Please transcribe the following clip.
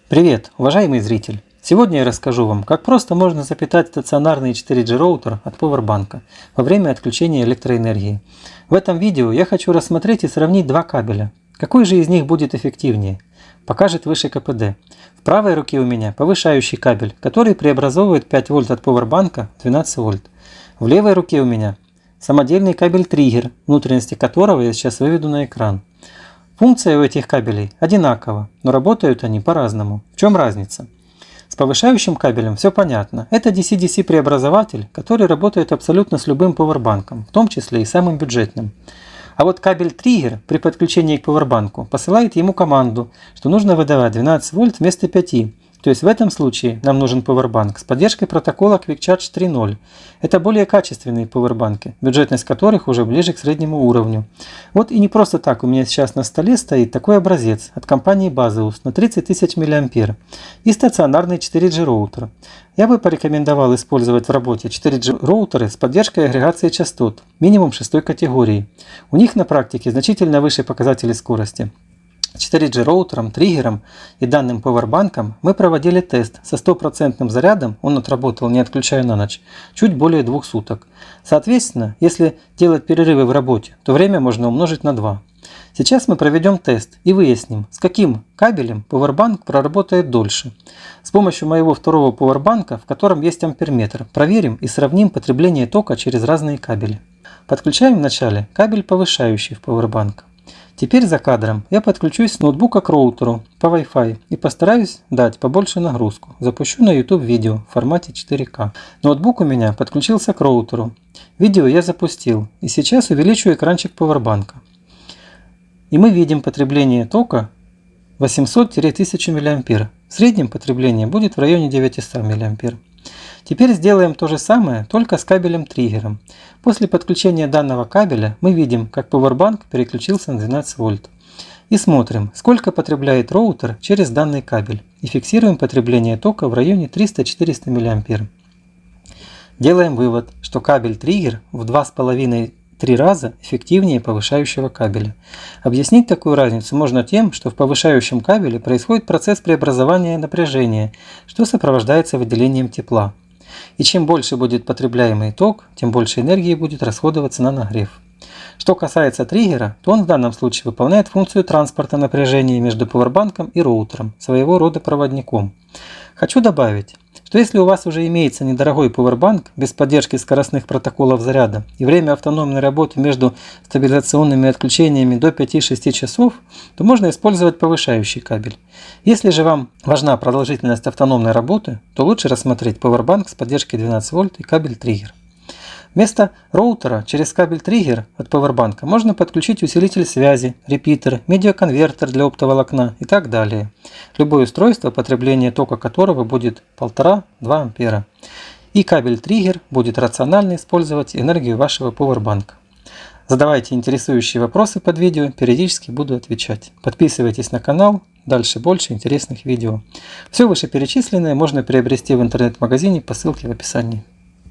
Привет, уважаемый зритель! Сегодня я расскажу вам, как просто можно запитать стационарный 4G роутер от Powerbank во время отключения электроэнергии. В этом видео я хочу рассмотреть и сравнить два кабеля. Какой же из них будет эффективнее? Покажет выше КПД. В правой руке у меня повышающий кабель, который преобразовывает 5 вольт от Powerbank в 12 вольт. В левой руке у меня самодельный кабель-триггер, внутренности которого я сейчас выведу на экран. Функция у этих кабелей одинакова, но работают они по-разному. В чем разница? С повышающим кабелем все понятно. Это DC-DC преобразователь, который работает абсолютно с любым пауэрбанком, в том числе и самым бюджетным. А вот кабель-триггер при подключении к пауэрбанку посылает ему команду, что нужно выдавать 12 вольт вместо 5. То есть в этом случае нам нужен пауэрбанк с поддержкой протокола Quick Charge 3.0. Это более качественные пауэрбанки, бюджетность которых уже ближе к среднему уровню. Вот и не просто так у меня сейчас на столе стоит такой образец от компании Baseus на 30 000 мА и стационарный 4G роутер. Я бы порекомендовал использовать в работе 4G роутеры с поддержкой агрегации частот, минимум 6 категории. У них на практике значительно выше показатели скорости. 4G роутером, триггером и данным пауэрбанком мы проводили тест со 100% зарядом, он отработал не отключая на ночь, чуть более 2 суток. Соответственно, если делать перерывы в работе, то время можно умножить на 2. Сейчас мы проведем тест и выясним, с каким кабелем пауэрбанк проработает дольше. С помощью моего второго пауэрбанка, в котором есть амперметр, проверим и сравним потребление тока через разные кабели. Подключаем вначале кабель повышающий в пауэрбанк. Теперь за кадром я подключусь с ноутбука к роутеру по Wi-Fi и постараюсь дать побольше нагрузку. Запущу на YouTube видео в формате 4К. Ноутбук у меня подключился к роутеру. Видео я запустил и сейчас увеличу экранчик пауэрбанка. И мы видим потребление тока 800-1000 мА. В среднем потребление будет в районе 900 мА. Теперь сделаем то же самое, только с кабелем-триггером. После подключения данного кабеля мы видим, как пауэрбанк переключился на 12 вольт. И смотрим, сколько потребляет роутер через данный кабель. И фиксируем потребление тока в районе 300-400 мА. Делаем вывод, что кабель-триггер в 2,5-3 раза эффективнее повышающего кабеля. Объяснить такую разницу можно тем, что в повышающем кабеле происходит процесс преобразования напряжения, что сопровождается выделением тепла. И чем больше будет потребляемый ток, тем больше энергии будет расходоваться на нагрев. Что касается триггера, то он в данном случае выполняет функцию транспорта напряжения между пауэрбанком и роутером, своего рода проводником. Хочу добавить, что если у вас уже имеется недорогой пауэрбанк без поддержки скоростных протоколов заряда и время автономной работы между стабилизационными отключениями до 5-6 часов, то можно использовать повышающий кабель. Если же вам важна продолжительность автономной работы, то лучше рассмотреть пауэрбанк с поддержкой 12 вольт и кабель-триггер. Вместо роутера через кабель-триггер от пауэрбанка можно подключить усилитель связи, репитер, медиаконвертер для оптоволокна и так далее. Любое устройство, потребление тока которого будет 1,5-2 ампера. И кабель-триггер будет рационально использовать энергию вашего пауэрбанка. Задавайте интересующие вопросы под видео, периодически буду отвечать. Подписывайтесь на канал, дальше больше интересных видео. Все вышеперечисленное можно приобрести в интернет-магазине по ссылке в описании.